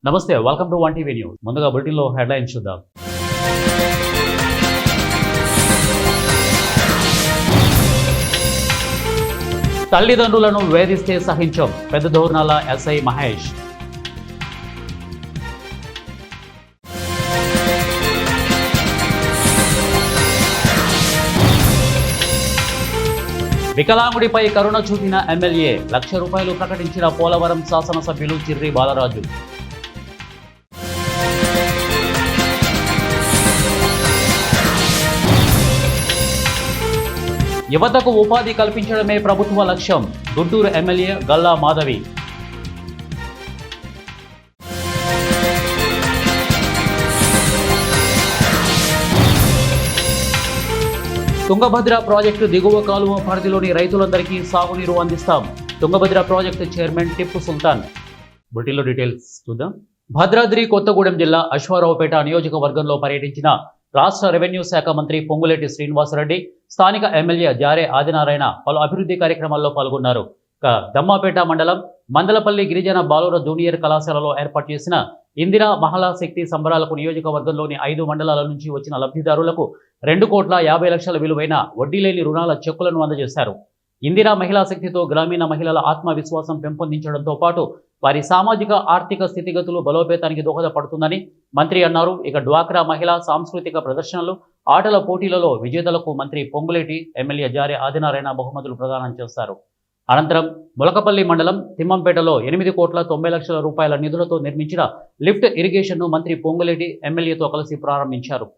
నమస్తే, welcome to 1 TV news. ముందుగా బులెటిన్లో హెడ్లైన్స్ చూద్దాం. తల్లిదండ్రులను వేధిస్తే సహించం, పెద్దదోర్నాల ఎస్ఐ మహేష్. వికలాంగుడిపై కరుణ చూపిన ఎమ్మెల్యే, ₹1,00,000 ప్రకటించిన పోలవరం శాసనసభ్యులు చిర్రి బాలరాజు. యువతకు ఉపాధి కల్పించడమే ప్రభుత్వ లక్ష్యం, గుంటూరు ఎమ్మెల్యే గల్లా మాధవి. తుంగభద్ర ప్రాజెక్టు దిగువ కాలువ పరిధిలోని రైతులందరికీ సాగునీరు అందిస్తాం, తుంగభద్ర ప్రాజెక్టు చైర్మన్ టిప్పు సుల్తాన్. బులెటిన్లో డీటెయిల్స్ చూద్దాం. భద్రాద్రి కొత్తగూడెం జిల్లా అశ్వారావుపేట నియోజకవర్గంలో పర్యటించిన రాష్ట్ర రెవెన్యూ శాఖ మంత్రి పొంగులేటి శ్రీనివాసరెడ్డి, స్థానిక ఎమ్మెల్యే జారే ఆదినారాయణ పలు అభివృద్ధి కార్యక్రమాల్లో పాల్గొన్నారు. దమ్మాపేట మండలం మందలపల్లి గిరిజన బాలుర జూనియర్ కళాశాలలో ఏర్పాటు చేసిన ఇందిరా మహిళా శక్తి సంబరాలకు నియోజకవర్గంలోని 5 మండలాల నుంచి వచ్చిన లబ్ధిదారులకు 2,50,00,000 విలువైన వడ్డీ లేని రుణాల చెక్కులను అందజేశారు. ఇందిరా మహిళా శక్తితో గ్రామీణ మహిళల ఆత్మవిశ్వాసం పెంపొందించడంతో పాటు వారి సామాజిక ఆర్థిక స్థితిగతులు బలోపేతానికి దోహదపడుతుందని మంత్రి అన్నారు. ఇక డ్వాక్రా మహిళా సాంస్కృతిక ప్రదర్శనలు, ఆటల పోటీలలో విజేతలకు మంత్రి పొంగులేటి, ఎమ్మెల్యే జారే ఆదినారాయణ బహుమతులు ప్రదానం చేశారు. అనంతరం ములకపల్లి మండలం తిమ్మంపేటలో ₹8,90,00,000 నిధులతో నిర్మించిన లిఫ్ట్ ఇరిగేషన్ను మంత్రి పొంగులేటి ఎమ్మెల్యేతో కలిసి ప్రారంభించారు.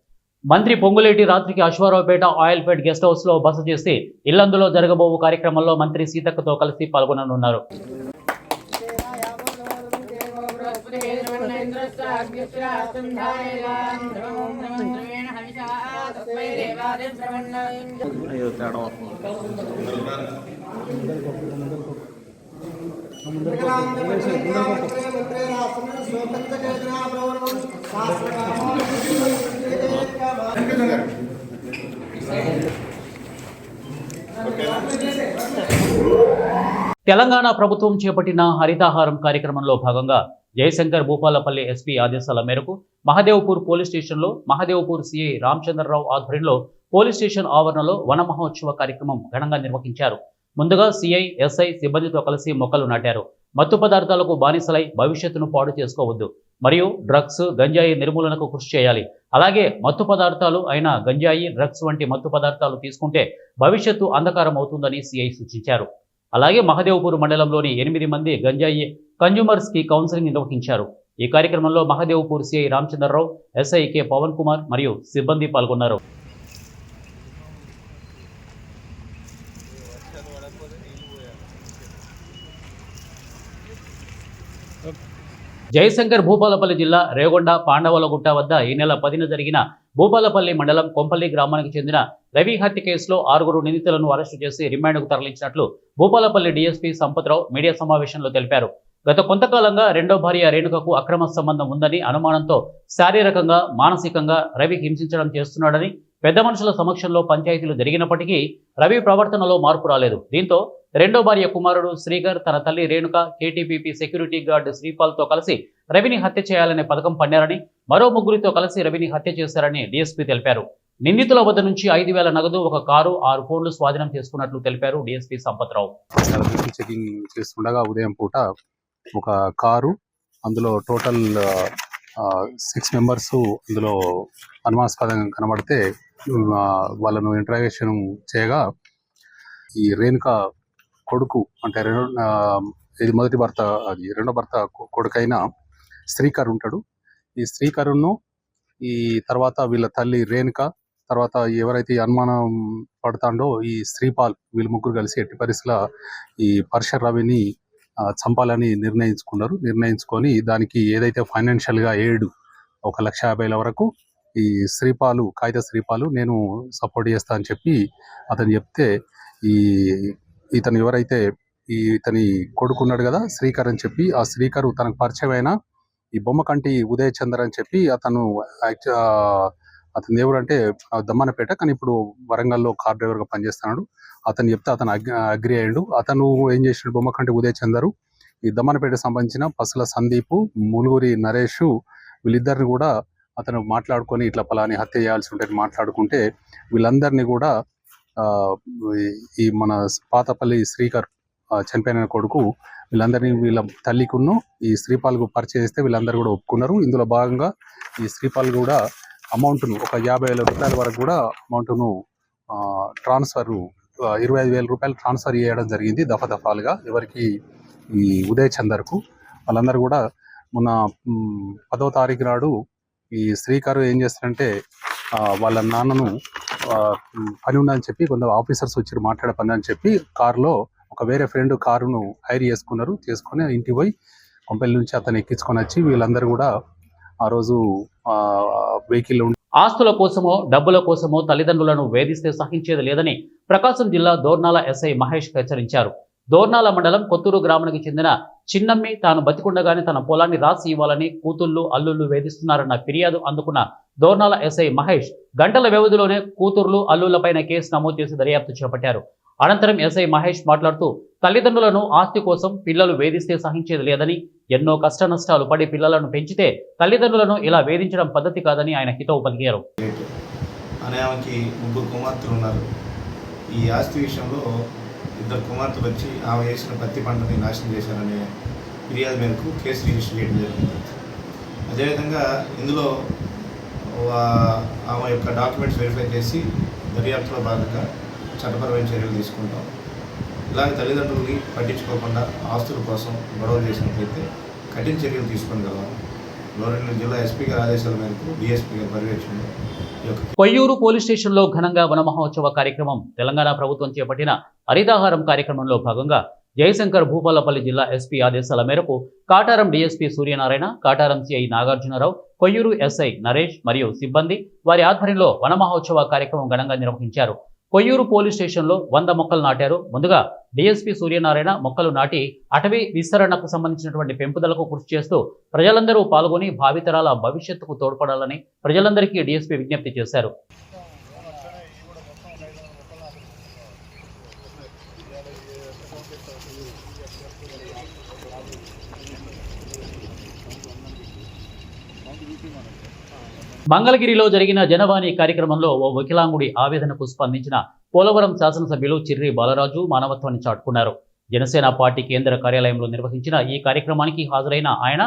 మంత్రి పొంగులేటి రాత్రికి అశ్వారావుపేట ఆయిల్ఫెడ్ గెస్ట్ హౌస్లో బస చేసి ఇల్లందులో జరగబోవు కార్యక్రమంలో మంత్రి సీతక్కతో కలిసి పాల్గొననున్నారు. తెలంగాణ ప్రభుత్వం చేపట్టిన హరితాహారం కార్యక్రమంలో భాగంగా జయశంకర్ భూపాలపల్లి ఎస్పీ ఆదేశాల మేరకు మహదేవ్పూర్ పోలీస్ స్టేషన్లో మహదేవ్పూర్ సిఐ రామచంద్రరావు ఆధ్వర్యంలో పోలీస్ స్టేషన్ ఆవరణలో వన మహోత్సవ కార్యక్రమం ఘనంగా నిర్వహించారు. ముందుగా సిఐ, ఎస్ఐ సిబ్బందితో కలిసి మొక్కలు నాటారు. మత్తు పదార్థాలకు బానిసలై భవిష్యత్తును పాడు చేసుకోవద్దు మరియు డ్రగ్స్, గంజాయి నిర్మూలనకు కృషి చేయాలి. అలాగే మత్తు పదార్థాలు అయిన గంజాయి, డ్రగ్స్ వంటి మత్తు పదార్థాలు తీసుకుంటే భవిష్యత్తు అంధకారం అవుతుందని సిఐ సూచించారు. అలాగే మహదేవ్పూర్ మండలంలోని 8 మంది గంజాయి కన్జ్యూమర్స్ కి కౌన్సిలింగ్ నిర్వహించారు. ఈ కార్యక్రమంలో Mahadevpur CI Ramachandrarao, SI K Pavan Kumar మరియు సిబ్బంది పాల్గొన్నారు. జయశంకర్ భూపాలపల్లి జిల్లా రేగొండ పాండవలగుట్ట వద్ద ఈ నెల 10న జరిగిన భూపాలపల్లి మండలం కొంపల్లి గ్రామానికి చెందిన రవి హత్య కేసులో 6 నిందితులను అరెస్టు చేసి రిమాండ్కు తరలించినట్లు భూపాలపల్లి డీఎస్పీ సంపత్రావు మీడియా సమావేశంలో తెలిపారు. గత కొంతకాలంగా రెండో భార్య రేణుకకు అక్రమ సంబంధం ఉందని అనుమానంతో శారీరకంగా, మానసికంగా రవి హింసించడం చేస్తున్నాడని, పెద్ద మనుషుల సమక్షంలో పంచాయతీలు జరిగినప్పటికీ రవి ప్రవర్తనలో మార్పు రాలేదు. దీంతో రెండో భార్య కుమారుడు శ్రీకర్ తన తల్లి రేణుక, కేటీపీపీ సెక్యూరిటీ గార్డు శ్రీపాల్తో కలిసి రవిని హత్య చేయాలనే పథకం పన్నారని, మరో 3 కలిసి రవిని హత్య చేశారని డీఎస్పీ తెలిపారు. నిందితుల వద్ద నుంచి 5,000 నగదు, 1 కారు, 6 ఫోన్లు స్వాధీనం చేసుకున్నట్లు తెలిపారు డీఎస్పీ సంపత్రావు. చెకింగ్ చేస్తుండగా ఉదయం పూట ఒక కారు, అందులో టోటల్ 6 మెంబర్స్ అందులో అనుమానాస్పదంగా కనబడితే వాళ్ళను ఇంటరాగేషన్ చేయగా ఈ రేణుక కొడుకు అంటే ఇది మొదటి భర్త, అది రెండో భర్త కొడుకైన శ్రీకర్ ఉంటాడు. ఈ శ్రీకరును ఈ తర్వాత వీళ్ళ తల్లి రేణుక, తర్వాత ఎవరైతే అనుమానం పడతాడో ఈ శ్రీపాల్, వీళ్ళు 3 కలిసి ఎట్టి పరిస్థితుల ఈ పర్షర్ రవిని చంపాలని నిర్ణయించుకొని దానికి ఏదైతే ఫైనాన్షియల్గా ఎయిడ్ 1,50,000 వరకు ఈ శ్రీపాలు, కాగిత శ్రీపాలు నేను సపోర్ట్ చేస్తా అని చెప్పి అతను చెప్తే, ఇతను ఎవరైతే ఇతని కొడుకున్నాడు కదా శ్రీకర్ అని చెప్పి, ఆ శ్రీకరు తనకు పరిచయమైన ఈ బొమ్మకంటి ఉదయ్ చంద్ర అని చెప్పి అతను ఎవరంటే దమ్మన్నపేట, కానీ ఇప్పుడు వరంగల్లో కార్ డ్రైవర్గా పనిచేస్తున్నాడు. అతను చెప్తే అతను అగ్రి అయ్యాడు. అతను ఏం చేసినాడు, బొమ్మకంటి ఉదయ్ చందరు ఈ దమ్మనపేటకు సంబంధించిన పసుల సందీపు, ములుగురి నరేష్ వీళ్ళిద్దరిని కూడా అతను మాట్లాడుకొని ఇట్లా పలాని హత్య చేయాల్సి ఉంటుంది మాట్లాడుకుంటే వీళ్ళందరినీ కూడా ఈ మన పాతపల్లి శ్రీకర్ చనిపోయిన కొడుకు వీళ్ళందరినీ వీళ్ళ తల్లికును ఈ శ్రీపాల్కు పరిచయం చేస్తే వీళ్ళందరూ కూడా ఒప్పుకున్నారు. ఇందులో భాగంగా ఈ శ్రీపాల్ కూడా అమౌంట్ను ఒక 50,000 రూపాయల వరకు కూడా అమౌంట్ను ట్రాన్స్ఫర్ 25,000 రూపాయలు ట్రాన్స్ఫర్ చేయడం జరిగింది దఫాలుగా. ఎవరికి ఈ ఉదయ్ చందర్కు. వాళ్ళందరూ కూడా మొన్న 10వ తారీఖు నాడు ఈ శ్రీకారు ఏం చేస్తారంటే వాళ్ళ నాన్నను పని ఉందని చెప్పి కొందరు ఆఫీసర్స్ వచ్చి మాట్లాడే పని అని చెప్పి కారులో ఒక వేరే ఫ్రెండ్ కారును హైర్ చేసుకొని ఇంటికి పోయి కొంపల్లి నుంచి అతను ఎక్కించుకొని వచ్చి వీళ్ళందరూ కూడా ఆ రోజు వెహికల్ ఆస్తుల కోసమో డబ్బుల కోసమో తల్లిదండ్రులను వేధిస్తే సహించేది లేదని ప్రకాశం జిల్లా దోర్నాల ఎస్ఐ మహేష్ హెచ్చరించారు. దోర్నాల మండలం కొత్తూరు గ్రామానికి చెందిన చిన్నమ్మి తాను బతికుండగానే తన పొలాన్ని రాసి ఇవ్వాలని కూతుళ్లు అల్లుళ్లు వేధిస్తున్నారన్న ఫిర్యాదు అందుకున్న దోర్నాల ఎస్ఐ మహేష్ గంటల వ్యవధిలోనే కూతుర్లు అల్లుళ్లపైన కేసు నమోదు చేసి దర్యాప్తు చేపట్టారు. అనంతరం ఎస్ఐ మహేష్ మాట్లాడుతూ తల్లిదండ్రులను ఆస్తి కోసం పిల్లలు వేధిస్తే సహించేది లేదని, ఎన్నో కష్ట నష్టాలు పడి పిల్లలను పెంచితే తల్లిదండ్రులను ఇలా వేధించడం పద్ధతి కాదని ఆయన హితవు పలికారు. ఆమెకి 3 కుమార్తెలు ఉన్నారు. ఈ ఆస్తి విషయంలో 2 కుమార్తెలు వచ్చి ఆమె వేసిన పత్తి పంటని నాశనం చేశారనే ఫిర్యాదు మేరకు కేసు రిజిస్టర్ చేయడం జరిగింది. అదేవిధంగా ఇందులో ఆమె యొక్క డాక్యుమెంట్స్ వెరిఫై చేసి దర్యాప్తులో భాగంగా చట్టపరమైన చర్యలు తీసుకుంటాం. ఇలాగ తల్లిదండ్రులని పట్టించుకోకుండా ఆస్తుల కోసం గొడవలు చేసినట్లయితే కఠిన చర్యలు తీసుకోగలం. గవర్నమెంట్ జిల్లా ఎస్పీ గారి ఆదేశాల మేరకు డిఎస్పీ గారి పర్యవేక్షణలో కొయ్యూరు పోలీస్ స్టేషన్లో ఘనంగా వన మహోత్సవ కార్యక్రమం. తెలంగాణ ప్రభుత్వం చేపట్టిన హరితహారం కార్యక్రమంలో భాగంగా జయశంకర్ భూపాలపల్లి జిల్లా ఎస్పీ ఆదేశాల మేరకు Kataram DSP Suryanarayana, Kataram CI Nagarjuna Rao, Koyyuru SI Naresh మరియు సిబ్బంది వారి ఆధ్వర్యంలో వన మహోత్సవ కార్యక్రమం ఘనంగా నిర్వహించారు. కొయ్యూరు పోలీస్ స్టేషన్లో 100 మొక్కలు నాటారు. ముందుగా డీఎస్పీ సూర్యనారాయణ మొక్కలు నాటి అటవీ విస్తరణకు సంబంధించినటువంటి పెంపుదలకు కృషి చేస్తూ ప్రజలందరూ పాల్గొని భావితరాల భవిష్యత్తుకు తోడ్పడాలని ప్రజలందరికీ డీఎస్పీ విజ్ఞప్తి చేశారు. మంగళగిరిలో జరిగిన జనవాణి కార్యక్రమంలో ఓ వికలాంగుడి ఆవేదనకు స్పందించిన పోలవరం శాసనసభ్యులు చిర్రి బాలరాజు మానవత్వాన్ని చాటుకున్నారు. జనసేన పార్టీ కేంద్ర కార్యాలయంలో నిర్వహించిన ఈ కార్యక్రమానికి హాజరైన ఆయన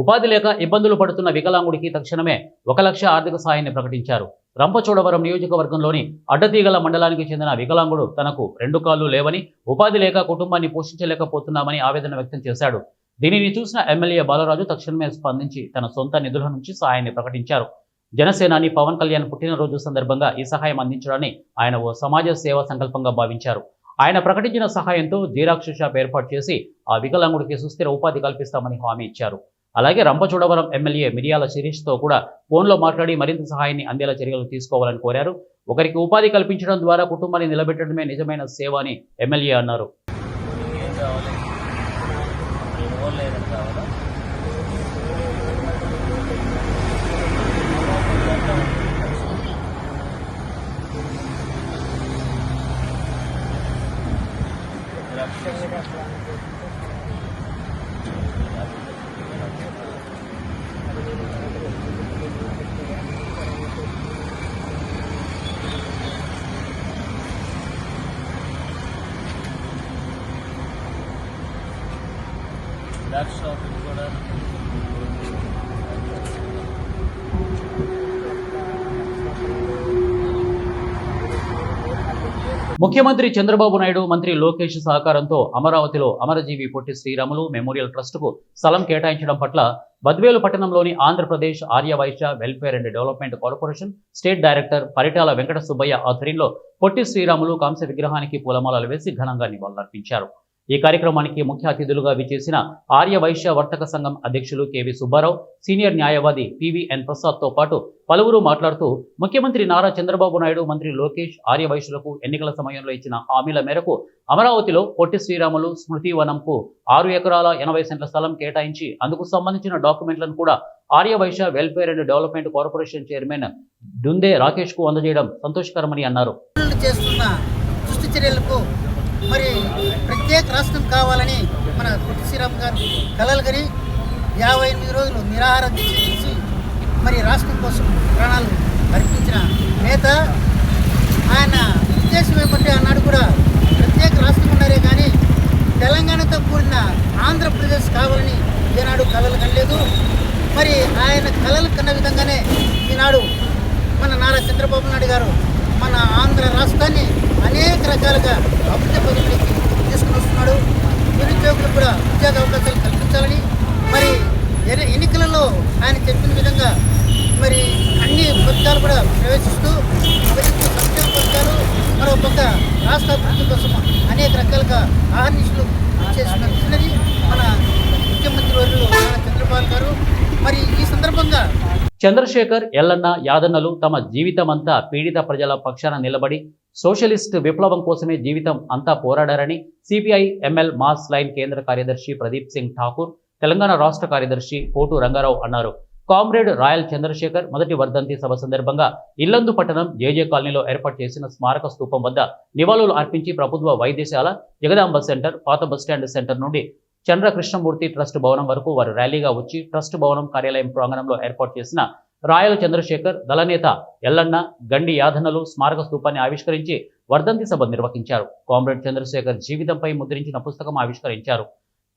ఉపాధి లేక ఇబ్బందులు పడుతున్న వికలాంగుడికి తక్షణమే 1 లక్ష ఆర్థిక సాయాన్ని ప్రకటించారు. రంపచోడవరం నియోజకవర్గంలోని అడ్డతీగల మండలానికి చెందిన వికలాంగుడు తనకు 2 కాళ్లు లేవని, ఉపాధి లేక కుటుంబాన్ని పోషించలేకపోతున్నామని ఆవేదన వ్యక్తం చేశాడు. దీనిని చూసిన ఎమ్మెల్యే బాలరాజు తక్షణమే స్పందించి తన సొంత నిధుల నుంచి సాయాన్ని ప్రకటించారు. జనసేనాని పవన్ కళ్యాణ్ పుట్టినరోజు సందర్భంగా ఈ సహాయం అందించడాన్ని ఆయన ఓ సమాజ సేవా సంకల్పంగా భావించారు. ఆయన ప్రకటించిన సహాయంతో జీరాక్ష షాప్ ఏర్పాటు చేసి ఆ వికలాంగుడికి సుస్థిర ఉపాధి కల్పిస్తామని హామీ ఇచ్చారు. అలాగే రంపచోడవరం ఎమ్మెల్యే మిరియాల శిరీష్తో కూడా ఫోన్లో మాట్లాడి మరింత సహాయాన్ని అందేలా చర్యలు తీసుకోవాలని కోరారు. ఒకరికి ఉపాధి కల్పించడం ద్వారా కుటుంబాన్ని నిలబెట్టడమే నిజమైన సేవ అని ఎమ్మెల్యే అన్నారు. ముఖ్యమంత్రి చంద్రబాబు నాయుడు, మంత్రి లోకేష్ సహకారంతో అమరావతిలో అమరజీవి పొట్టి శ్రీరాములు మెమోరియల్ ట్రస్టుకు స్థలం కేటాయించడం పట్ల బద్వేలు పట్టణంలోని Andhra Pradesh Arya Vysya welfare and development corporation state director Paritala Venkata Subbaiah ఆధ్వర్యంలో పొట్టి శ్రీరాములు కాంస్య విగ్రహానికి పూలమాలలు వేసి ఘనంగా నివాళులర్పించారు. ఈ కార్యక్రమానికి ముఖ్య అతిథులుగా విచ్చేసిన ఆర్యవైశ్య వర్తక సంఘం అధ్యక్షులు కెవి సుబ్బారావు, సీనియర్ న్యాయవాది పివిఎన్ ప్రసాద్తో పాటు పలువురు మాట్లాడుతూ ముఖ్యమంత్రి నారా చంద్రబాబు నాయుడు, మంత్రి లోకేష్ ఆర్యవైశ్యులకు ఎన్నికల సమయంలో ఇచ్చిన హామీల మేరకు అమరావతిలో పొట్టి శ్రీరాములు స్మృతి వనంకు 6 ఎకరాల 80 సెంట్ల స్థలం కేటాయించి అందుకు సంబంధించిన డాక్యుమెంట్లను కూడా Aryavysya welfare and development corporation chairman Dunde Rakesh కు అందజేయడం సంతోషకరమని అన్నారు. మరి ప్రత్యేక రాష్ట్రం కావాలని మన పొట్టి శ్రీరామ్ గారు కలలు కని 58 రోజులు నిరాహార దీక్ష చేసి మరి రాష్ట్రం కోసం ప్రాణాలు అర్పించిన నేత. ఆయన ఉద్దేశం ఏమంటే ఆనాడు కూడా ప్రత్యేక రాష్ట్రం ఉన్నారే కానీ తెలంగాణతో కూడిన ఆంధ్రప్రదేశ్ కావాలని ఈనాడు కలలు కనలేదు. మరి ఆయన కలలు కన్న విధంగానే ఈనాడు మన నారా చంద్రబాబు నాయుడు గారు మన ఆంధ్ర రాష్ట్రాన్ని అనేక రకాలుగా అభివృద్ధి పథకాలకి తీసుకుని వస్తున్నాడు. నిరుద్యోగులకు కూడా ఉద్యోగ అవకాశాలు కల్పించాలని మరి ఎన్నికలలో ఆయన చెప్పిన విధంగా మరి అన్ని పథకాలు కూడా ప్రవేశిస్తూ సంక్షేమ పథకాలు మరో పక్క రాష్ట్ర అభివృద్ధి కోసం అనేక రకాలుగా ఆహర్నిశలు చేస్తున్నది మన ముఖ్యమంత్రి వర్యులు నారా చంద్రబాబు గారు. మరి ఈ సందర్భంగా చంద్రశేఖర్, ఎల్లన్న, యాదన్నలు తమ జీవితమంతా పీడిత ప్రజల పక్షాన నిలబడి సోషలిస్ట్ విప్లవం కోసమే జీవితం అంతా పోరాడారని సిపిఐ ఎంఎల్ మాస్ లైన్ కేంద్ర కార్యదర్శి ప్రదీప్ సింగ్ ఠాకూర్, తెలంగాణ రాష్ట్ర కార్యదర్శి పోటు రంగారావు అన్నారు. కామ్రేడ్ రాయల్ చంద్రశేఖర్ మొదటి వర్ధంతి సభ సందర్భంగా ఇల్లందు పట్టణం జేజే కాలనీలో ఏర్పాటు చేసిన స్మారక స్తూపం వద్ద నివాళులు అర్పించి ప్రభుత్వ వైద్యశాల, జగదాంబ సెంటర్, పాత బస్టాండ్ సెంటర్ నుండి చంద్ర కృష్ణమూర్తి ట్రస్ట్ భవనం వరకు వారు ర్యాలీగా వచ్చి ట్రస్ట్ భవనం కార్యాలయం ప్రాంగణంలో ఏర్పాటు చేసిన రాయల చంద్రశేఖర్, దళనేత ఎల్లన్న, గండి యాదన్నలు స్మారక స్తూపాన్ని ఆవిష్కరించి వర్ధంతి సభ నిర్వహించారు. కామ్రేడ్ చంద్రశేఖర్ జీవితంపై ముద్రించిన పుస్తకం ఆవిష్కరించారు.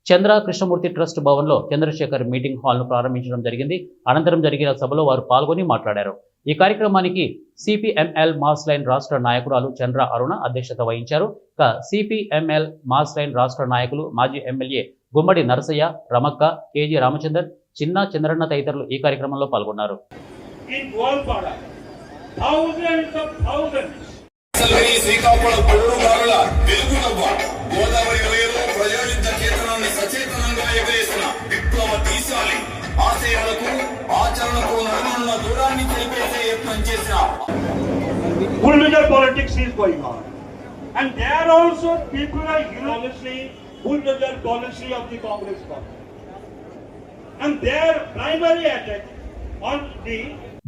చంద్ర కృష్ణమూర్తి ట్రస్ట్ భవన్లో చంద్రశేఖర్ మీటింగ్ హాల్ను ప్రారంభించడం జరిగింది. అనంతరం జరిగిన సభలో వారు పాల్గొని మాట్లాడారు. ఈ కార్యక్రమానికి సిపిఎంఎల్ మాస్ లైన్ రాష్ట్ర నాయకురాలు చంద్ర అరుణ అధ్యక్షత వహించారు. సిపిఎంఎల్ మాస్ లైన్ రాష్ట్ర నాయకులు మాజీ ఎమ్మెల్యే గుమ్మడి నరసయ్య, రమక్క, కేజీ రామచందర్, చిన్న చంద్రన్న తదితరులు ఈ కార్యక్రమంలో పాల్గొన్నారు. Bulldozer politics is going on, and there also people are unanimously bulldozer policy of the Congress party, and their primary attack on the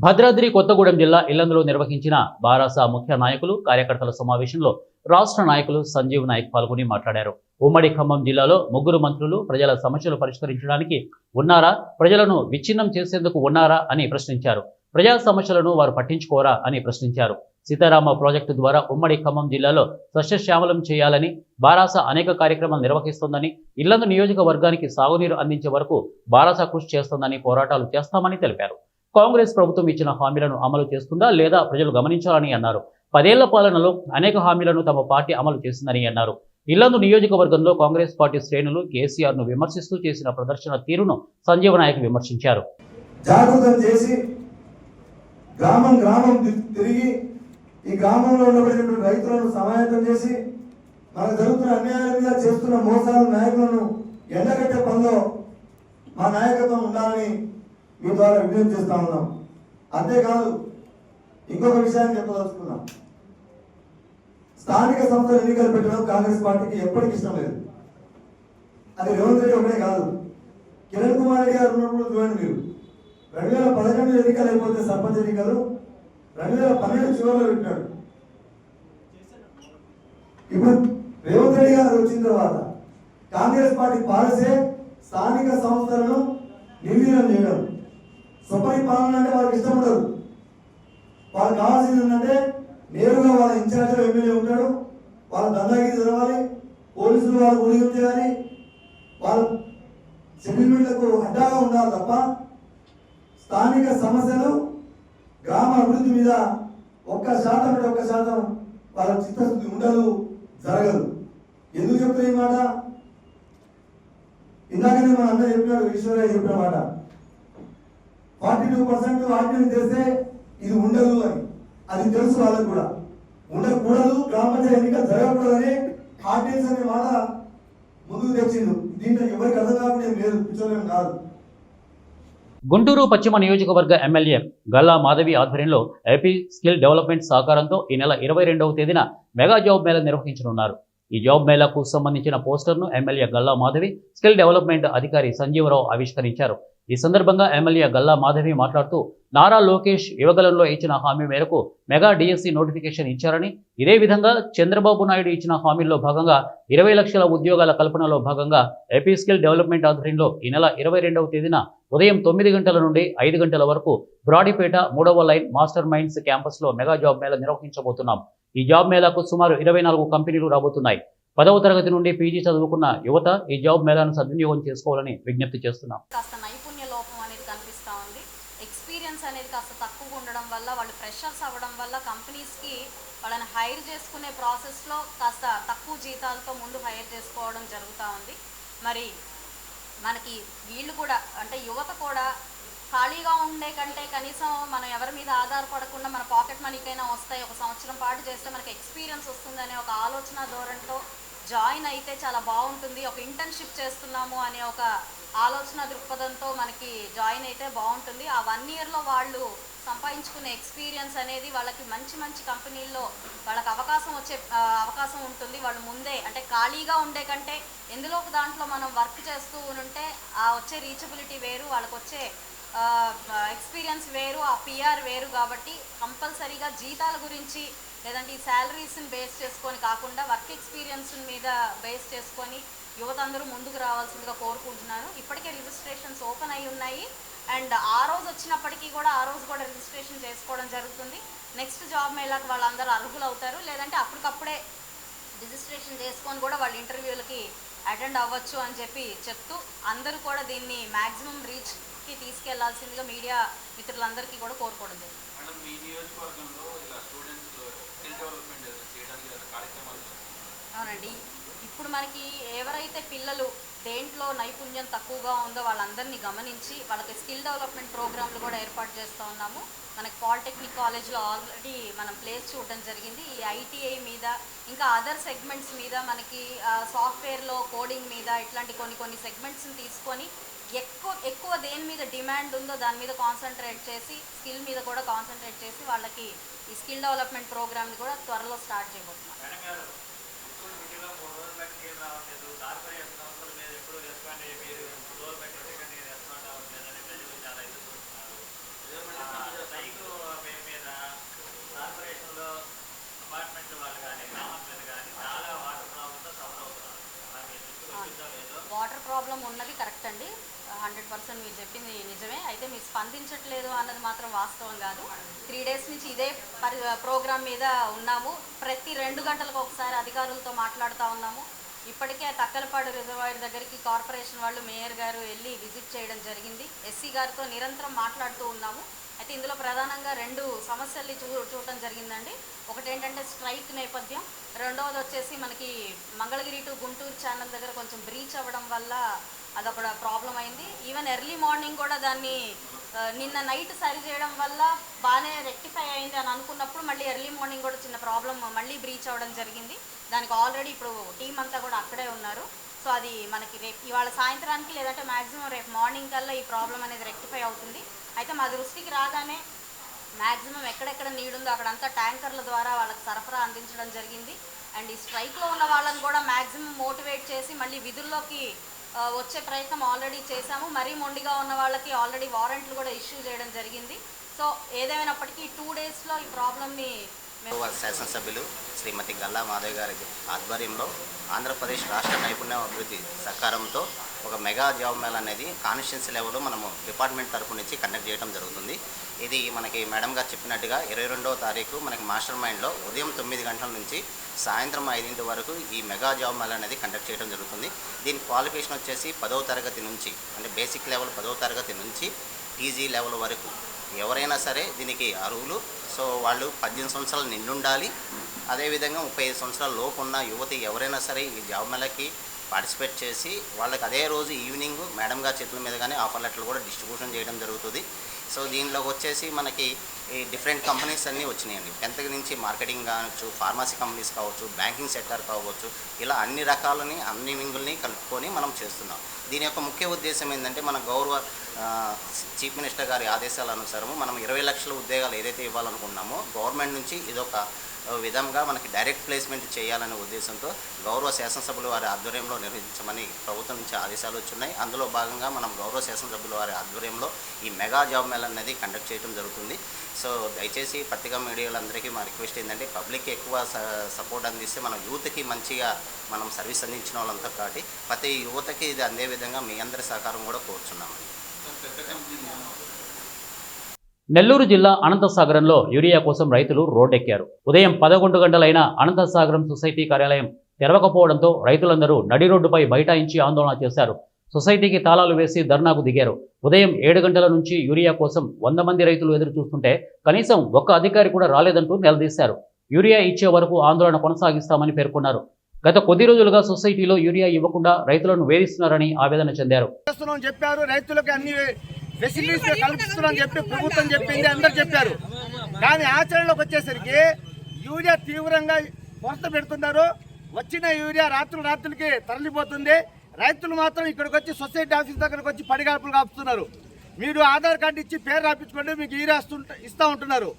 Bhadradri Kothagudem జిల్లా ఇల్లందులో నిర్వహించిన బారాస ముఖ్య నాయకులు, కార్యకర్తల సమావేశంలో రాష్ట్ర నాయకులు సంజీవ్ నాయక్ పాల్గొని మాట్లాడారు. ఉమ్మడి ఖమ్మం జిల్లాలో 3 మంత్రులు ప్రజల సమస్యలు పరిష్కరించడానికి ఉన్నారా, ప్రజలను విచ్ఛిన్నం చేసేందుకు ఉన్నారా అని ప్రశ్నించారు. ప్రజా సమస్యలను వారు పట్టించుకోరా అని ప్రశ్నించారు. సీతారామ ప్రాజెక్టు ద్వారా ఉమ్మడి ఖమ్మం జిల్లాలో సస్యశ్యామలం చేయాలని బారాస అనేక కార్యక్రమాలు నిర్వహిస్తోందని, ఇల్లందు నియోజకవర్గానికి సాగునీరు అందించే వరకు బారాస కృషి చేస్తోందని, పోరాటాలు చేస్తామని తెలిపారు. కాంగ్రెస్ ప్రభుత్వం ఇచ్చిన హామీలను అమలు చేస్తుందా లేదా ప్రజలు గమనించాలని అన్నారు. 10 ఏళ్ల పాలనలో అనేక హామీలను తమ పార్టీ అమలు చేసిందని అన్నారు. ఇల్లందు నియోజకవర్గంలో కాంగ్రెస్ పార్టీ శ్రేణులు కేసీఆర్ను విమర్శిస్తూ చేసిన ప్రదర్శన తీరును సంజీవ నాయక్ విమర్శించారు. జాగృతం చేసి గ్రామం గ్రామం తిరిగి ఈ గ్రామంలో ఉండబడినటువంటి రైతులను సమాయత్తం చేసి మనకు జరుగుతున్న అన్యాయాల మీద చేస్తున్న మోసాలు నాయకులను ఎండగట్టే పనిలో మా నాయకత్వం ఉండాలని మీ ద్వారా విజ్ఞప్తి చేస్తా ఉన్నాం. అంతేకాదు ఇంకొక విషయాన్ని చెప్పదలుచుకున్నాం. స్థానిక సంస్థల ఎన్నికలు పెట్టడం కాంగ్రెస్ పార్టీకి ఎప్పటికీ ఇష్టం లేదు. అది రేవంత్ రెడ్డి ఒకటే కాదు, కిరణ్ కుమార్ రెడ్డి గారు ఉన్నప్పుడు చూడండి మీరు 2011 ఎన్నికలు అయిపోతే సర్పంచ్ ఎన్నికలు 2012 చివరిలో పెట్టాడు. ఇప్పుడు రేవంత్ రెడ్డి గారు వచ్చిన తర్వాత కాంగ్రెస్ పార్టీ పాలసీ స్థానిక సంస్థలను నిర్వీర్యం చేయడం. సుపరిపాలన అంటే వాళ్ళకి ఇష్టం ఉండదు. వాళ్ళకి కావాల్సింది ఏంటంటే నేరుగా వాళ్ళ ఇన్ఛార్జ్ ఎమ్మెల్యే ఉంటాడు, వాళ్ళ దందాగిరి జరగాలి, పోలీసులు వాళ్ళు ఊడిగం చేయాలి, వాళ్ళ సెటిల్మెంట్లకు అడ్డాగా ఉండాలి తప్ప స్థానిక సమస్యలు గ్రామ అభివృద్ధి మీద 1% అంటే 1% వాళ్ళ చిత్తశుద్ధి ఉండదు, జరగదు. ఎందుకు చెప్తున్నా ఈ మాట? ఇందాకనే మన అందరూ చెప్పినాడు, ఈశ్వరయ్య చెప్పిన మాట 42% ఆర్డినెన్స్ చేస్తే ఇది ఉండదు అని. అది తెలుసు వాళ్ళకు కూడా. ఉండకూడదు, గ్రామ పంచాయతీ ఎన్నికలు జరగకూడదని ఆర్డినెన్స్ అనే మాట ముందుకు తెచ్చిండు. దీంట్లో ఎవరికి అర్థం కాకుండా ఏం లేదు, కూర్చోలేం కాదు. గుంటూరు పశ్చిమ నియోజకవర్గ ఎమ్మెల్యే గల్లా మాధవి ఆధ్వర్యంలో ఏపీ స్కిల్ డెవలప్మెంట్ సహకారంతో ఈ నెల 22వ తేదీన మెగా జాబ్ మేళా నిర్వహించనున్నారు. ఈ జాబ్ మేళాకు సంబంధించిన పోస్టర్ను MLA Galla Madhavi, skill development అధికారి సంజీవరావు ఆవిష్కరించారు. ఈ సందర్భంగా ఎమ్మెల్యే గల్లా మాధవి మాట్లాడుతూ నారా లోకేష్ యువగలంలో ఇచ్చిన హామీ మేరకు మెగా డిఎస్సి నోటిఫికేషన్ ఇచ్చారని, ఇదే విధంగా చంద్రబాబు నాయుడు ఇచ్చిన హామీల్లో భాగంగా 20 లక్షల ఉద్యోగాల కల్పనలో భాగంగా ఏపీ స్కిల్ డెవలప్మెంట్ ఆధ్వర్యంలో ఈ నెల 22వ తేదీన ఉదయం 9 గంటల నుండి 5 గంటల వరకు బ్రాడీపేట 3వ లైన్ మాస్టర్ మైండ్స్ క్యాంపస్లో మెగా జాబ్ మేళా నిర్వహించబోతున్నాం. ఈ జాబ్ మేళాకు సుమారు 24 కంపెనీలు రాబోతున్నాయి. 10వ తరగతి నుండి పీజీ చదువుకున్న యువత ఈ జాబ్ మేళాను సద్వినియోగం చేసుకోవాలని విజ్ఞప్తి చేస్తున్నాం. కాస్త నైపుణ్య లోపం అనేది కనిపిస్తూ ఉంది. ఎక్స్పీరియన్స్ అనేది కాస్త తక్కువగా ఉండడం వల్ల, వాళ్ళు ఫ్రెషర్స్ అవ్వడం వల్ల కంపెనీస్కి వాళ్ళని హైర్ చేసుకునే ప్రాసెస్లో కాస్త తక్కువ జీతాలతో ముందు హైర్ చేసుకోవడం జరుగుతూ ఉంది. మరి మనకి వీళ్ళు కూడా అంటే యువత కూడా ఖాళీగా ఉండే కంటే కనీసం మనం ఎవరి మీద ఆధారపడకుండా మన పాకెట్ మనీకైనా వస్తాయి, ఒక సంవత్సరం పాటు చేస్తే మనకి ఎక్స్పీరియన్స్ వస్తుందనే ఒక ఆలోచన ధోరణితో జాయిన్ అయితే చాలా బాగుంటుంది. ఒక ఇంటర్న్షిప్ చేస్తున్నాము అనే ఒక ఆలోచన దృక్పథంతో మనకి జాయిన్ అయితే బాగుంటుంది. ఆ 1 ఇయర్లో వాళ్ళు సంపాదించుకునే ఎక్స్పీరియన్స్ అనేది వాళ్ళకి మంచి మంచి కంపెనీల్లో వాళ్ళకి అవకాశం ఉంటుంది. వాళ్ళు ముందే అంటే ఖాళీగా ఉండే కంటే ఎందులో ఒక దాంట్లో మనం వర్క్ చేస్తూ ఉంటే ఆ వచ్చే రీచబిలిటీ వేరు, వాళ్ళకి వచ్చే ఎక్స్పీరియన్స్ వేరు, ఆ పిఆర్ వేరు. కాబట్టి కంపల్సరీగా జీతాల గురించి లేదంటే ఈ శాలరీస్ని బేస్ చేసుకొని కాకుండా వర్క్ ఎక్స్పీరియన్స్ మీద బేస్ చేసుకొని యువత అందరూ ముందుకు రావాల్సిందిగా కోరుకుంటున్నాను. ఇప్పటికే రిజిస్ట్రేషన్స్ ఓపెన్ అయి ఉన్నాయి. అండ్ ఆ రోజు వచ్చినప్పటికీ కూడా ఆ రోజు కూడా రిజిస్ట్రేషన్ చేసుకోవడం జరుగుతుంది. నెక్స్ట్ జాబ్ మేళాకి వాళ్ళందరూ అర్హులు అవుతారు. లేదంటే అప్పటికప్పుడే రిజిస్ట్రేషన్ చేసుకొని కూడా వాళ్ళు ఇంటర్వ్యూలకి అటెండ్ అవ్వచ్చు అని చెప్తూ అందరూ కూడా దీన్ని మ్యాక్సిమం రీచ్కి తీసుకెళ్లాల్సిందిగా మీడియా మిత్రులందరికీ కూడా కోరుకోవడం జరిగింది. అవునండి, ఇప్పుడు మనకి ఎవరైతే పిల్లలు దేంట్లో నైపుణ్యం తక్కువగా ఉందో వాళ్ళందరినీ గమనించి వాళ్ళకి స్కిల్ డెవలప్మెంట్ ప్రోగ్రాంలు కూడా ఏర్పాటు చేస్తూ ఉన్నాము. మనకి పాలిటెక్నిక్ కాలేజ్లో ఆల్రెడీ మనం ప్లేస్ చూడడం జరిగింది. ఈ ఐటీఐ మీద ఇంకా అదర్ సెగ్మెంట్స్ మీద మనకి సాఫ్ట్వేర్లో కోడింగ్ మీద ఇట్లాంటి కొన్ని సెగ్మెంట్స్ని తీసుకొని ఎక్కువ దేని మీద డిమాండ్ ఉందో దాని మీద కాన్సన్ట్రేట్ చేసి స్కిల్ మీద కూడా కాన్సన్ట్రేట్ చేసి వాళ్ళకి ఈ స్కిల్ డెవలప్మెంట్ ప్రోగ్రామ్ని కూడా త్వరలో స్టార్ట్ చేయబోతున్నాం. వాటర్ ప్రాబ్లం ఉన్నది కరెక్ట్ అండి, 100% మీరు చెప్పింది నిజమే. అయితే మీరు స్పందించట్లేదు అన్నది మాత్రం వాస్తవం కాదు. 3 డేస్ నుంచి ఇదే ప్రోగ్రామ్ మీద ఉన్నాము. ప్రతి 2 గంటలకు ఒకసారి అధికారులతో మాట్లాడుతూ ఉన్నాము. ఇప్పటికే తక్కలపాడు రిజర్వాయర్ దగ్గరికి కార్పొరేషన్ వాళ్ళు, మేయర్ గారు వెళ్ళి విజిట్ చేయడం జరిగింది. ఎస్సీ గారితో నిరంతరం మాట్లాడుతూ ఉన్నాము. అయితే ఇందులో ప్రధానంగా 2 సమస్యల్ని చూడటం జరిగిందండి. ఒకటి ఏంటంటే స్ట్రైక్ నేపథ్యం, రెండవది వచ్చేసి మనకి మంగళగిరి టు గుంటూరు ఛానల్ దగ్గర కొంచెం బ్రీచ్ అవ్వడం వల్ల అదొక ప్రాబ్లం అయింది. ఈవెన్ ఎర్లీ మార్నింగ్ కూడా దాన్ని నిన్న నైట్ సరి చేయడం వల్ల బాగానే రెక్టిఫై అయింది అని అనుకున్నప్పుడు మళ్ళీ ఎర్లీ మార్నింగ్ కూడా చిన్న ప్రాబ్లం మళ్ళీ బ్రీచ్ అవ్వడం జరిగింది. దానికి ఆల్రెడీ ఇప్పుడు టీం అంతా కూడా అక్కడే ఉన్నారు. సో అది మనకి ఇవాళ సాయంత్రానికి లేదంటే మ్యాక్సిమం రేపు మార్నింగ్ కల్లా ఈ ప్రాబ్లం అనేది రెక్టిఫై అవుతుంది. అయితే మా దృష్టికి రాగానే మ్యాక్సిమం ఎక్కడెక్కడ నీడ్ ఉందో అక్కడంతా ట్యాంకర్ల ద్వారా వాళ్ళకి సరఫరా అందించడం జరిగింది. అండ్ ఈ స్ట్రైక్లో ఉన్న వాళ్ళని కూడా మ్యాక్సిమం మోటివేట్ చేసి మళ్ళీ విధుల్లోకి వచ్చే ప్రయత్నం ఆల్రెడీ చేశాము. మరీ మొండిగా ఉన్న వాళ్ళకి ఆల్రెడీ వారెంట్లు కూడా ఇష్యూ చేయడం జరిగింది. సో ఏదేమైనప్పటికీ 2 డేస్లో ఈ ప్రాబ్లమ్ని శాసనసభ్యులు శ్రీమతి గల్లా మాధవ్ గారి ఆధ్వర్యంలో ఆంధ్రప్రదేశ్ రాష్ట్ర నైపుణ్య అభివృద్ధి సహకారంతో ఒక మెగా జాబ్ మేళా అనేది కాన్స్టిట్యున్సీ లెవెల్లో మనము డిపార్ట్మెంట్ తరపు నుంచి కండక్ట్ చేయడం జరుగుతుంది. ఇది మనకి మేడం గారు చెప్పినట్టుగా 22వ తారీఖు మనకి మాస్టర్ మైండ్లో ఉదయం 9 గంటల నుంచి సాయంత్రం 5 వరకు ఈ మెగా జాబ్ మేళా అనేది కండక్ట్ చేయడం జరుగుతుంది. దీని క్వాలిఫికేషన్ వచ్చేసి 10వ తరగతి నుంచి అంటే బేసిక్ లెవెల్ 10వ తరగతి నుంచి పీజీ లెవెల్ వరకు ఎవరైనా సరే దీనికి అర్హులు. సో వాళ్ళు 18 సంవత్సరాలు నిండుండాలి. అదేవిధంగా 35 సంవత్సరాల లోపు ఉన్న యువతి ఎవరైనా సరే ఈ జాబ్ మేళాకి పార్టిసిపేట్ చేసి వాళ్ళకి అదే రోజు ఈవినింగ్ మేడం గారి చేతుల మీదగానే ఆఫర్ లెటర్లు కూడా డిస్ట్రిబ్యూషన్ చేయడం జరుగుతుంది. సో దీనిలోకి వచ్చేసి మనకి ఈ డిఫరెంట్ కంపెనీస్ అన్నీ వచ్చినాయండి. 10th నుంచి మార్కెటింగ్ కావచ్చు, ఫార్మసీ కంపెనీస్ కావచ్చు, బ్యాంకింగ్ సెక్టర్ కావచ్చు, ఇలా అన్ని రకాలని అన్ని వింగుల్ని కలుపుకొని మనం చేస్తున్నాం. దీని యొక్క ముఖ్య ఉద్దేశం ఏంటంటే మన గౌరవ చీఫ్ మినిస్టర్ గారి ఆదేశాల అనుసారము మనం 20 లక్షల ఉద్యోగాలు ఏదైతే ఇవ్వాలనుకున్నామో గవర్నమెంట్ నుంచి ఇదొక విధంగా మనకి డైరెక్ట్ ప్లేస్మెంట్ చేయాలనే ఉద్దేశంతో గౌరవ శాసనసభ్యుల వారి ఆధ్వర్యంలో నిర్వహించమని ప్రభుత్వం నుంచి ఆదేశాలు వచ్చున్నాయి. అందులో భాగంగా మనం గౌరవ శాసనసభ్యుల వారి ఆధ్వర్యంలో ఈ మెగా జాబ్ మేళా అనేది కండక్ట్ చేయడం జరుగుతుంది. సో దయచేసి పత్రికా మీడియాలందరికీ మా రిక్వెస్ట్ ఏంటంటే పబ్లిక్ ఎక్కువ సపోర్ట్ అందిస్తే మనం యూత్కి మంచిగా మనం సర్వీస్ అందించిన వాళ్ళంతా కాబట్టి ప్రతి యువతకి ఇది అందే విధంగా మీ అందరి సహకారం కూడా కోరుచున్నాము. నెల్లూరు జిల్లా అనంతసాగరంలో యూరియా కోసం రైతులు రోడ్డెక్కారు. ఉదయం 11 గంటలైన అనంతసాగరం సొసైటీ కార్యాలయం తెరవకపోవడంతో రైతులందరూ నడి రోడ్డుపై బైఠాయించి ఆందోళన చేశారు. సొసైటీకి తాళాలు వేసి ధర్నాకు దిగారు. ఉదయం 7 గంటల నుంచి యూరియా కోసం 100 మంది రైతులు ఎదురు చూస్తుంటే కనీసం ఒక్క అధికారి కూడా రాలేదంటూ నిలదీశారు. యూరియా ఇచ్చే వరకు ఆందోళన కొనసాగిస్తామని పేర్కొన్నారు. గత కొద్ది రోజులుగా సొసైటీలో యూరియా ఇవ్వకుండా రైతులను వేధిస్తున్నారని ఆవేదన చెందారు. చెప్పారు రైతులకు అన్ని ఫెసిలిటీస్ కల్పిస్తున్నారని చెప్పి ప్రభుత్వం చెప్పింది, అందరు చెప్పారు. కానీ ఆచరణలోకి వచ్చేసరికి యూరియా తీవ్రంగా కొరత పెడుతున్నారు. వచ్చిన యూరియా రాత్రులకి తరలిపోతుంది. రైతులు మాత్రం ఇక్కడికి వచ్చి సొసైటీ ఆఫీస్ దగ్గరకు వచ్చి పడిగాపులు కాపుతున్నారు. మీరు ఆధార్ కార్డు ఇచ్చి పేరు రాపించుకోండి, మీకు యూరియా ఇస్తూ ఉంటున్నారు.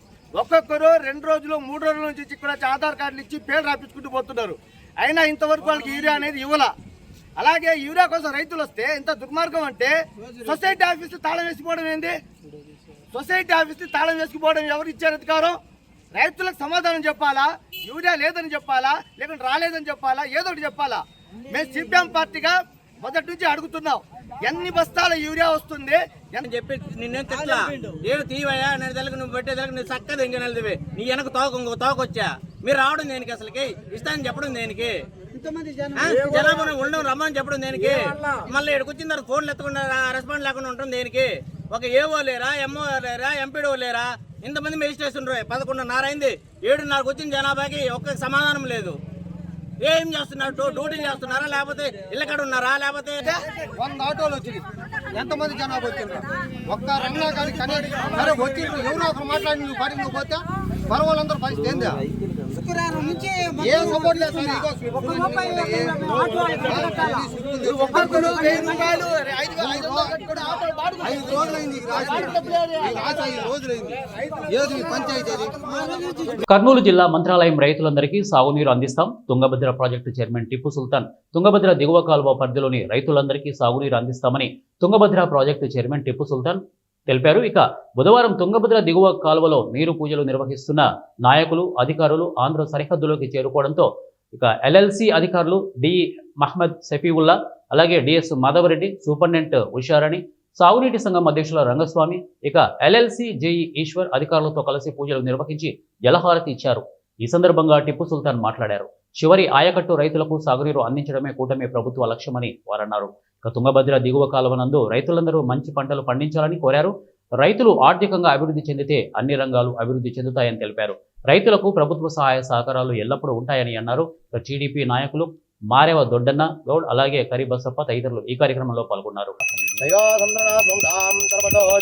ఒక్కొక్కరు 2 రోజులు 3 రోజుల నుంచి ఇక్కడ వచ్చి ఆధార్ కార్డులు ఇచ్చి పేరు రాపించుకుంటూ పోతున్నారు. అయినా ఇంతవరకు వాళ్ళకి యూరియా అనేది ఇవ్వాల. అలాగే యూరియా కోసం రైతులు వస్తే ఇంత దుర్మార్గం అంటే సొసైటీ ఆఫీసు తాళం వేసిపోవడం ఏంది? సొసైటీ ఆఫీసు తాళం వేసుకుపోవడం ఎవరు ఇచ్చారు అధికారం? రైతులకు సమాధానం చెప్పాలా? యూరియా లేదని చెప్పాలా, లేకుంటే రాలేదని చెప్పాలా, ఏదో ఒకటి చెప్పాలా? మేము సిపిఎం పార్టీగా మొదటి నుంచి అడుగుతున్నాం, ఎన్ని బస్తాల యూరియా వస్తుంది అని చెప్పి నిన్నేం తెట్లా ఏడు తీవయ్యా నెలకి నువ్వు పెట్టేదానికి నువ్వు చక్కగా ఇంక నెలదివి నీ వెనక ఇంకో తోకొచ్చా మీరు రావడం దేనికి? అసలుకి ఇస్తానని చెప్పడం దేనికి? జనాభా ఉండడం రమ్మని చెప్పడం దేనికి? మళ్ళీ ఇక్కడికి వచ్చిన తర్వాత ఫోన్లు ఎత్తకుండా రెస్పాండ్ లేకుండా ఉంటుంది దేనికి? ఒక ఏఓ లేరా, ఎంఓ లేరా, ఎంపీడో లేరా? ఇంతమంది మెజిస్ట్రేషన్ 11:30 అయింది, 7:30 వచ్చిన జనాభాకి ఒక్క సమాధానం లేదు. ఏం చేస్తున్నారు? డ్యూటీ చేస్తున్నారా, లేకపోతే ఇళ్ళకడ ఉన్నారా? లేకపోతే 100 ఆటోలు వచ్చింది, ఎంతమంది జనాభా వచ్చిండ్రు? ఒక్క రంగా కానీ సరే వచ్చిండ్రు, ఎవరో ఒకరు మాట్లాడి నువ్వు పాటి నువ్వు పోతే పర్వాలందరూ పరిస్థితి ఏందా? ఏ సపోర్ట్ లేదు సార్. 5 రోజులైంది ఏది పంచాయతీ. కర్నూలు జిల్లా మంత్రాలయం రైతులందరికీ సాగునీరు అందిస్తాం. తుంగభద్ర ప్రాజెక్టు చైర్మన్ టిప్పు సుల్తాన్ తుంగభద్ర దిగువ కాలువ పరిధిలోని రైతులందరికీ సాగునీరు అందిస్తామని తుంగభద్ర ప్రాజెక్టు చైర్మన్ టిప్పు సుల్తాన్ తెలిపారు. ఇక బుధవారం తుంగభద్ర దిగువ కాలువలో నీరు పూజలు నిర్వహిస్తున్న నాయకులు, అధికారులు ఆంధ్ర సరిహద్దులోకి చేరుకోవడంతో ఇక ఎల్ఎల్సి అధికారులు డి మహమ్మద్ సఫీవుల్లా, అలాగే డిఎస్ మాధవరెడ్డి, సూపరింటెండెంట్ ఉషారాణి, సాగునీటి సంఘం అధ్యక్షుల రంగస్వామి, ఇక ఎల్ఎల్సి జేఈ ఈశ్వర్ అధికారులతో కలిసి పూజలు నిర్వహించి జలహారతి ఇచ్చారు. ఈ సందర్భంగా టిప్పు సుల్తాన్ మాట్లాడారు. చివరి ఆయకట్టు రైతులకు సాగునీరు అందించడమే కూటమి ప్రభుత్వ లక్ష్యమని వారన్నారు. ఇక తుంగభద్ర దిగువ కాలువనందు రైతులందరూ మంచి పంటలు పండించాలని కోరారు. రైతులు ఆర్థికంగా అభివృద్ధి చెందితే అన్ని రంగాలు అభివృద్ధి చెందుతాయని తెలిపారు. రైతులకు ప్రభుత్వ సహాయ సహకారాలు ఎల్లప్పుడూ ఉంటాయని అన్నారు. ఇక టీడీపీ నాయకులు మారేవ దొడ్డన్న గౌడ్, అలాగే కరిబసప్ప తదితరులు ఈ కార్యక్రమంలో పాల్గొన్నారు.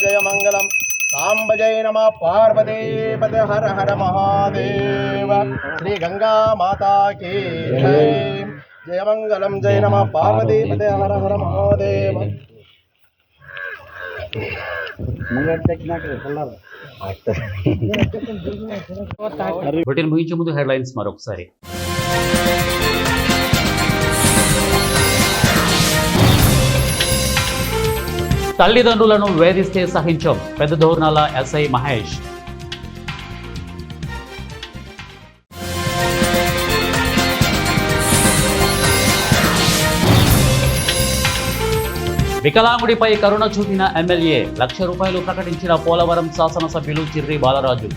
జయమంగళం సాంబ జయ నమ పార్వతీపతి హర హర మహాదేవ శ్రీ గంగా మాతా కీ జయమంగళం జయ నమ పార్వతీపతి హర హర మహాదేవ. బులెటిన్ ముగించే ముందు హెడ్లైన్స్ మరొకసారి. తల్లిదండ్రులను వేధిస్తే సహించం, పెద్ద దోర్నాల ఎస్ఐ మహేష్. వికలాంగుడిపై కరుణ చూపిన ఎమ్మెల్యే, ₹1,00,000 ప్రకటించిన పోలవరం శాసనసభ్యులు చిర్రి బాలరాజు.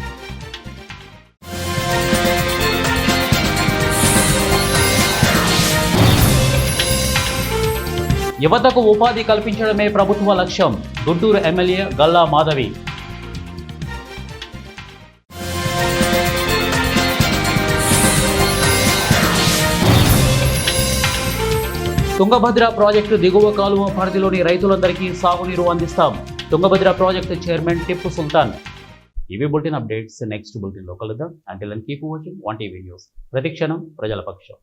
యువతకు ఉపాధి కల్పించడమే ప్రభుత్వ లక్ష్యం, గుంటూరు ఎమ్మెల్యే గల్లా మాధవి. తుంగభద్ర ప్రాజెక్టు దిగువ కాలువ పరిధిలోని రైతులందరికీ సాగునీరు అందిస్తాం. Tungabhadra project chairman Tipu Sultan. ఇవి బులెటిన్ అప్డేట్స్. నెక్స్ట్ బులెటిన్లో కలుద్దాం. Until then keep watching 1TV news. ప్రతిక్షణం ప్రజల పక్షం.